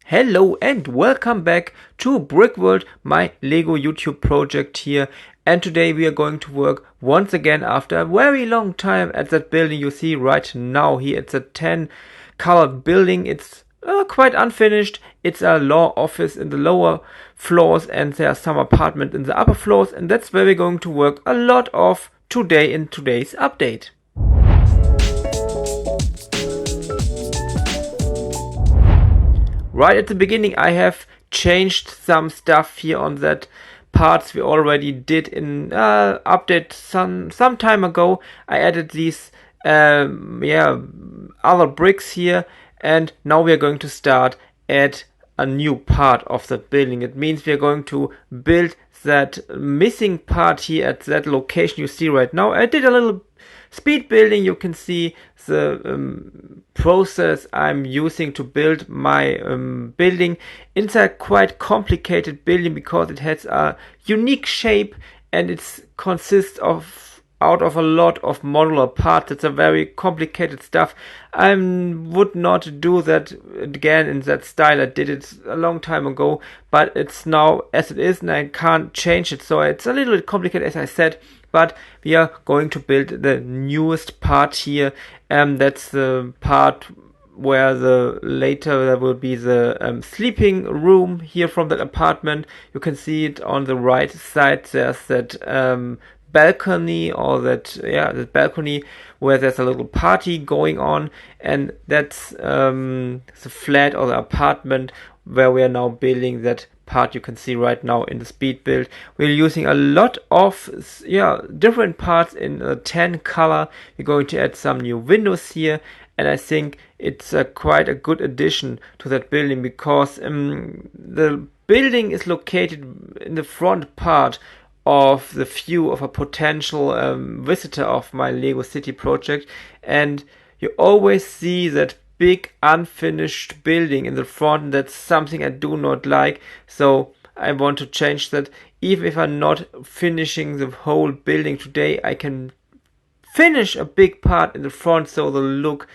Hello and welcome back to Brick World, my Lego YouTube project here. And today we are going to work once again after a very long time at that building you see right now here. It's a 10 colored building. It's quite unfinished. It's a law office in the lower floors and there are some apartments in the upper floors, and that's where we're going to work a lot of today in today's update. Right at the beginning I have changed some stuff here on that parts we already did in update some time ago. I added these other bricks here, and now we are going to start at a new part of the building. It means we are going to build that missing part here at that location you see right now. I did a little speed building. You can see the process I'm using to build my building. It's a quite complicated building because it has a unique shape and it consists of out of a lot of modular parts. It's a very complicated stuff. I would not do that again in that style. I did it a long time ago, but it's now as it is and I can't change it. So it's a little bit complicated, as I said, but we are going to build the newest part here. That's the part where later there will be the sleeping room here from that apartment. You can see it on the right side. There's that balcony, or the balcony where there's a little party going on, and that's the flat or the apartment where we are now building that part you can see right now in the speed build. We're using a lot of different parts in 10 color. We're going to add some new windows here, and I think it's quite a good addition to that building because the building is located in the front part of the view of a potential visitor of my Lego City project, and you always see that big unfinished building in the front, and that's something I do not like. So I want to change that. Even if I'm not finishing the whole building today, I can finish a big part in the front, so the look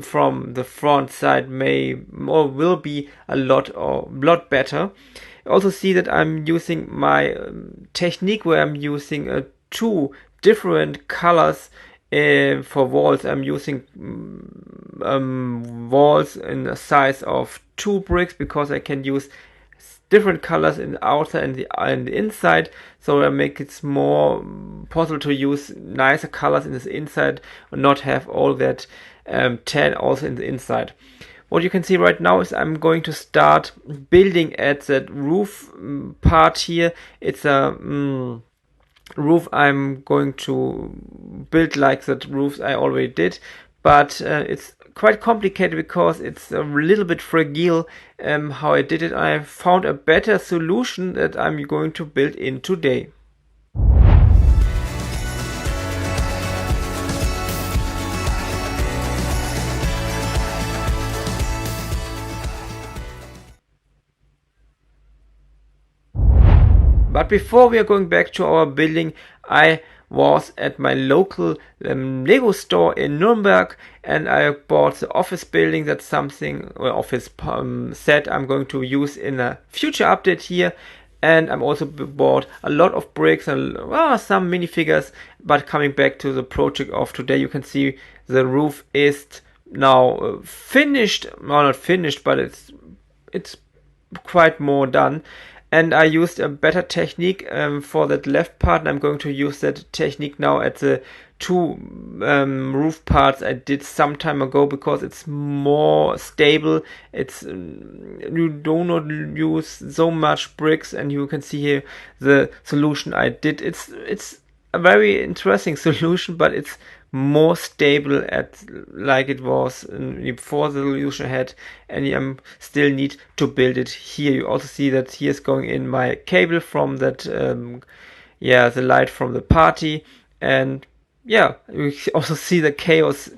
from the front side will be a lot better. Also see that I'm using my technique where I'm using two different colors for walls. I'm using walls in the size of 2 bricks because I can use different colors in the outside and the inside, so I make it more possible to use nicer colors in the inside and not have all that tan also in the inside. What you can see right now is I'm going to start building at that roof part here. It's a roof I'm going to build like that roofs I already did, but it's quite complicated because it's a little bit fragile how I did it. I found a better solution that I'm going to build in today. But before we are going back to our building, I was at my local Lego store in Nuremberg, and I bought the office building. That's something, or office set I'm going to use in a future update here. And I'm also bought a lot of bricks and some minifigures. But coming back to the project of today, you can see the roof is now finished. Well, not finished, but it's quite more done. And I used a better technique for that left part, and I'm going to use that technique now at the two roof parts I did some time ago because it's more stable. It's you do not use so much bricks, and you can see here the solution I did. It's a very interesting solution, but it's more stable like it was before the solution I had, and I still need to build it here. You also see that here's going in my cable from that the light from the party, and you also see the chaos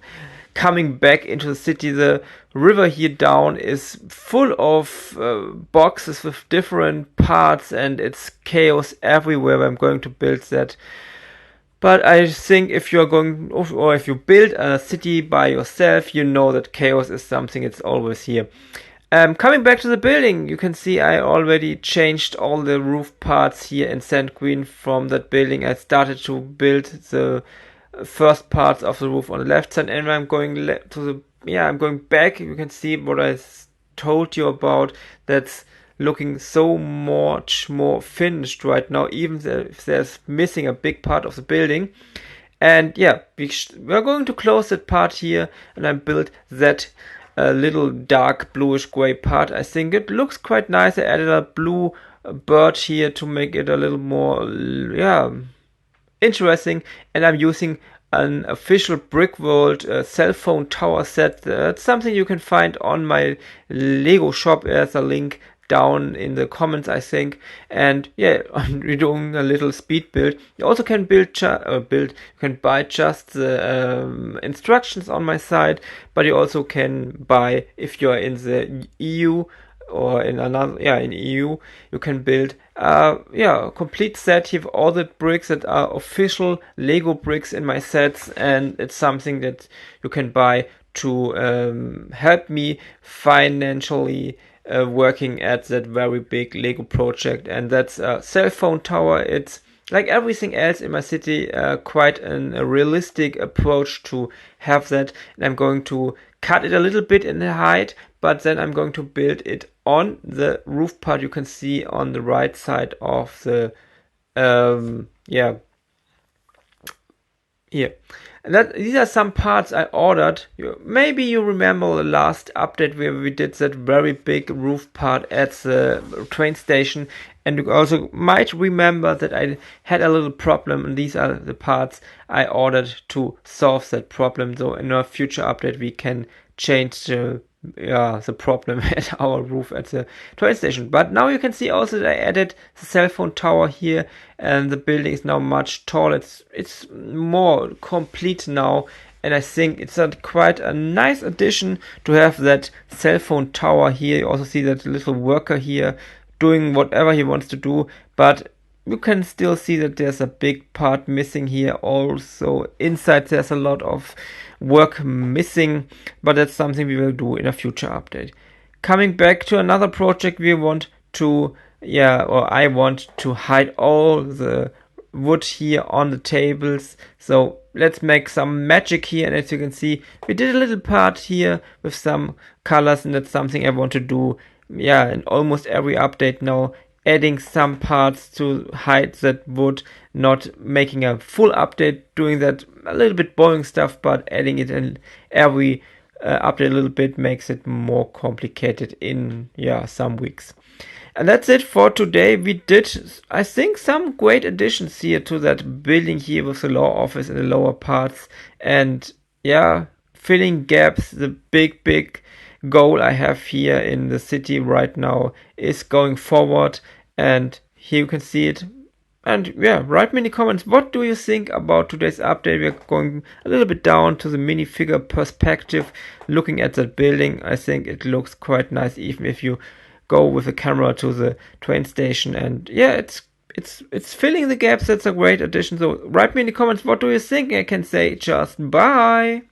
coming back into the city. The river here down is full of boxes with different parts, and it's chaos everywhere. I'm going to build that. But I think if you're going, or if you build a city by yourself, you know that chaos is something, it's always here. Coming back to the building, you can see I already changed all the roof parts here in sand green from that building. I started to build the first parts of the roof on the left side, and I'm going I'm going back. You can see what I told you about. That's looking so much more finished right now, even if there's missing a big part of the building. And yeah, we're going to close that part here, and I built that little dark bluish gray part. I think it looks quite nice. I added a blue bird here to make it a little more, yeah, interesting. And I'm using an official Brickworld cell phone tower set. That's something you can find on my Lego shop. There's a link down in the comments, I think. And yeah, I'm doing a little speed build. You also can you can buy just the instructions on my site, but you also can buy, if you're in the EU or in another, in EU, you can build a complete set here of all the bricks that are official Lego bricks in my sets, and it's something that you can buy to help me financially working at that very big Lego project. And that's a cell phone tower. It's like everything else in my city, quite a realistic approach to have that. And I'm going to cut it a little bit in the height, but then I'm going to build it on the roof part you can see on the right side of the here. And these are some parts I ordered. Maybe you remember the last update where we did that very big roof part at the train station. And you also might remember that I had a little problem, and these are the parts I ordered to solve that problem. So in a future update we can change the problem at our roof at the train station. But now you can see also that I added the cell phone tower here, and the building is now much taller. It's more complete now, and I think it's quite a nice addition to have that cell phone tower here. You also see that little worker here doing whatever he wants to do, but you can still see that there's a big part missing here. Also inside there's a lot of work missing, but that's something we will do in a future update. Coming back to another project, we want to I want to hide all the wood here on the tables. So let's make some magic here, and as you can see, we did a little part here with some colors, and that's something I want to do in almost every update now, adding some parts to hide that wood, not making a full update, doing that a little bit boring stuff, but adding it in every update a little bit makes it more complicated in some weeks. And that's it for today. We did, I think, some great additions here to that building here with the law office in the lower parts, and filling gaps. The big goal I have here in the city right now is going forward, and here you can see it. And write me in the comments, what do you think about today's update? We're going a little bit down to the minifigure perspective, looking at that building. I think it looks quite nice, even if you go with a camera to the train station. And it's filling the gaps. That's a great addition. So write me in the comments, what do you think? I can say just bye.